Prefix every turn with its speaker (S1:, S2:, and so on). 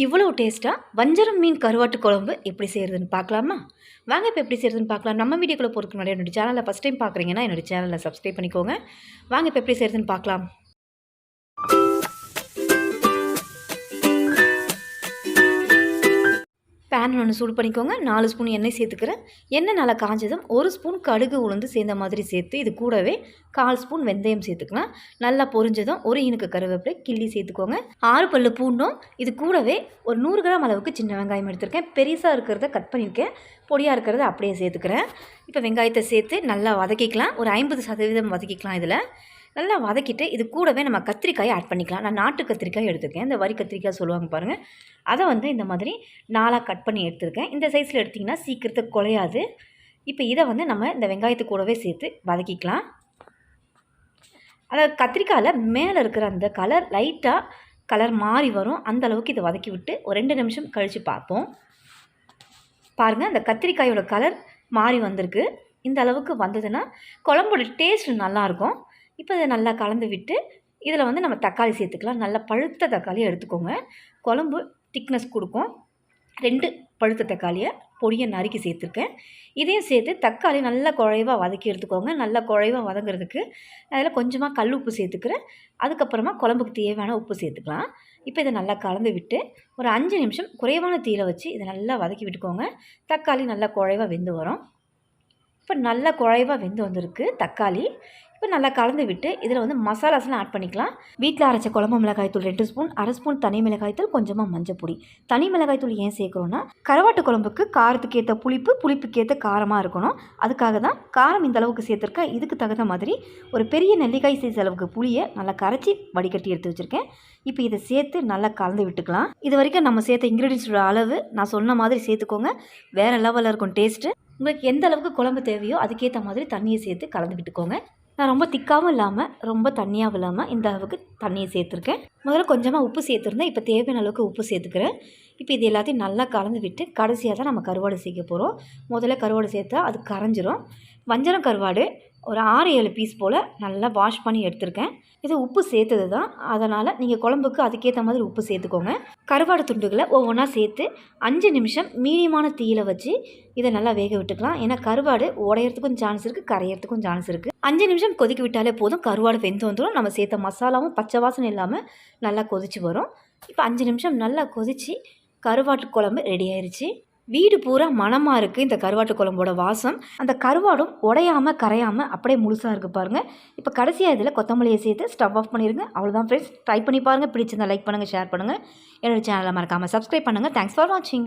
S1: இவ்வளோ டேஸ்ட்டாக வஞ்சரம் மீன் கருவாட்டு குழம்பு எப்படி செய்கிறதுன்னு பார்க்கலாமா? வாங்க இப்போ எப்படி செய்கிறதுன்னு பார்க்கலாம். நம்ம வீடியோக்குள்ளே போகிறதுக்கு முன்னாடி என்னோடய சேனலை ஃபஸ்ட் டைம் பார்க்குறீங்கன்னா என்னோடய சேனலை சப்ஸ்கிரைப் பண்ணிக்கோங்க. வாங்க இப்போ எப்படி செய்கிறதுன்னு பார்க்கலாம். பேன் ஒன்று சூடு பண்ணிக்கோங்க. 4 ஸ்பூன் எண்ணெய் சேர்த்துக்கிறேன். எண்ணெய் நல்லா காஞ்சதும் 1 ஸ்பூன் கடுகு உளுந்து சேர்ந்த மாதிரி சேர்த்து இது கூடவே 1/4 ஸ்பூன் வெந்தயம் சேர்த்துக்கலாம். நல்லா பொரிஞ்சதும் 1 இனுக்கு கருவேப்பிலை கிள்ளி சேர்த்துக்கோங்க. 6 பல்லு பூண்டும் இது கூடவே ஒரு 100 கிராம் அளவுக்கு சின்ன வெங்காயம் எடுத்திருக்கேன். பெருசாக இருக்கிறத கட் பண்ணியிருக்கேன், பொடியாக இருக்கிறத அப்படியே சேர்த்துக்கிறேன். இப்போ வெங்காயத்தை சேர்த்து நல்லா வதக்கிக்கலாம். ஒரு 50% வதக்கிக்கலாம். இதில் நல்லா வதக்கிட்டு இது கூடவே நம்ம கத்திரிக்காயை ஆட் பண்ணிக்கலாம். நான் நாட்டு கத்திரிக்காய் எடுத்துருக்கேன். இந்த வரி கத்திரிக்காய் சொல்லுவாங்க பாருங்கள், அதை இந்த மாதிரி 4ஆக கட் பண்ணி எடுத்துருக்கேன். இந்த சைஸில் எடுத்திங்கன்னா சீக்கிரத்தை குலையாது. இப்போ இதை நம்ம இந்த வெங்காயத்து கூடவே சேர்த்து வதக்கிக்கலாம். அதாவது கத்திரிக்காயில் மேலே இருக்கிற அந்த கலர் லைட்டாக கலர் மாறி வரும். அந்த அளவுக்கு இதை வதக்கி விட்டு ஒரு 2 நிமிஷம் கழித்து பார்ப்போம். பாருங்கள், அந்த கத்திரிக்காயோட கலர் மாறி வந்திருக்கு. இந்த அளவுக்கு வந்ததுன்னா குழம்போட டேஸ்ட் நல்லாயிருக்கும். இப்போ இதை நல்லா கலந்து விட்டு இதில் நம்ம தக்காளி சேர்த்துக்கலாம். நல்லா பழுத்த தக்காளியை எடுத்துக்கோங்க. குழம்பு திக்னஸ் கொடுக்கும். 2 பழுத்த தக்காளியை பொடியை நறுக்கி சேர்த்துருக்கேன். இதையும் சேர்த்து தக்காளி நல்லா குழைவாக வதக்கி எடுத்துக்கோங்க. நல்லா குழைவாக வதங்கிறதுக்கு அதில் கொஞ்சமாக கல் உப்பு சேர்த்துக்கிறேன். அதுக்கப்புறமா குழம்புக்கு தேவையான உப்பு சேர்த்துக்கலாம். இப்போ இதை நல்லா கலந்து விட்டு ஒரு 5 நிமிஷம் குறைவான தீயில வச்சு இதை நல்லா வதக்கி விட்டுக்கோங்க. தக்காளி நல்லா குழைவாக வெந்து வரும். இப்போ நல்லா குழைவாக வெந்து வந்திருக்கு தக்காளி. இப்போ நல்லா கலந்து விட்டு இதில் மசாலாஸ்லாம் ஆட் பண்ணிக்கலாம். வீட்டில் அரைச்ச குழம்பு மிளகாய்த்தூள் 2 ஸ்பூன், 1/2 ஸ்பூன் தனி மிளகாய்த்தூள், கொஞ்சமாக மஞ்சள் பொடி. தனி மிளகாய்த்தூள் ஏன் சேர்க்குறோன்னா கருவாட்டு குழம்புக்கு காரத்துக்கு ஏற்ற புளிப்புக்கு ஏற்ற காரமாக இருக்கணும். அதுக்காக தான் காரம் இந்த அளவுக்கு சேர்த்துருக்கேன். இதுக்கு தகுந்த மாதிரி ஒரு பெரிய நெல்லிக்காய் சைஸ் அளவுக்கு புளியை நல்லா கரைச்சி வடிகட்டி எடுத்து வச்சுருக்கேன். இப்போ இதை சேர்த்து நல்லா கலந்து விட்டுக்கலாம். இது வரைக்கும் நம்ம சேர்த்த இன்க்ரீடியன்ஸோட அளவு நான் சொன்ன மாதிரி சேர்த்துக்கோங்க. வேறு லெவலில் இருக்கும் டேஸ்ட்டு. உங்களுக்கு எந்த அளவுக்கு குழம்பு தேவையோ அதுக்கேற்ற மாதிரி தண்ணியை சேர்த்து கலந்து விட்டுக்கோங்க. நான் ரொம்ப திக்காகவும் இல்லாமல் ரொம்ப தண்ணியாகவும் இல்லாமல் இந்த அளவுக்கு தண்ணியை சேர்த்துருக்கேன். முதல்ல கொஞ்சமாக உப்பு சேர்த்துருந்தேன். இப்போ தேவையான அளவுக்கு உப்பு சேர்த்துக்கிறேன். இப்போ இது எல்லாத்தையும் நல்லா கலந்து விட்டு கடைசியாக தான் நம்ம கருவாடு சேர்க்க போகிறோம். முதல்ல கருவாடு சேர்த்தா அது கரைஞ்சிரும். வஞ்சரம் கருவாடு ஒரு 6-7 பீஸ் போல் நல்லா வாஷ் பண்ணி எடுத்திருக்கேன். இது உப்பு சேர்த்தது தான், அதனால் நீங்கள் குழம்புக்கு அதுக்கேற்ற மாதிரி உப்பு சேர்த்துக்கோங்க. கருவாடு துண்டுகளை ஒவ்வொன்றா சேர்த்து 5 நிமிஷம் மீடியமான தீயில வச்சு இதை நல்லா வேக விட்டுக்கலாம். ஏன்னா கருவாடு உடையிறதுக்கும் சான்ஸ் இருக்குது, கரையிறதுக்கும் சான்ஸ் இருக்குது. 5 நிமிஷம் கொதிக்க விட்டாலே போதும், கருவாடு வெந்து வந்துடும். நம்ம சேர்த்த மசாலாவும் பச்சை வாசனை இல்லாமல் நல்லா கொதிச்சு வரும். இப்போ 5 நிமிஷம் நல்லா கொதித்து கருவாட்டு குழம்பு ரெடி ஆயிடுச்சு. வீடு பூரா மணமாக இருக்குது இந்த கருவாட்டு குழம்போட வாசம். அந்த கருவாடும் உடையாமல் கரையாமல் அப்படியே முழுசாக இருக்குது பாருங்கள். இப்போ கடைசியாக இதில் கொத்தமல்லியை சேர்த்து ஸ்டவ் ஆஃப் பண்ணிடுங்க. அவ்வளோதான் ஃப்ரெண்ட்ஸ். ட்ரை பண்ணி பாருங்கள். பிடிச்சிருந்தா லைக் பண்ணுங்கள், ஷேர் பண்ணுங்கள். என்னோடய சேனலை மறக்காமல் சப்ஸ்கிரைப் பண்ணுங்கள். தேங்க்ஸ் ஃபார் வாட்சிங்.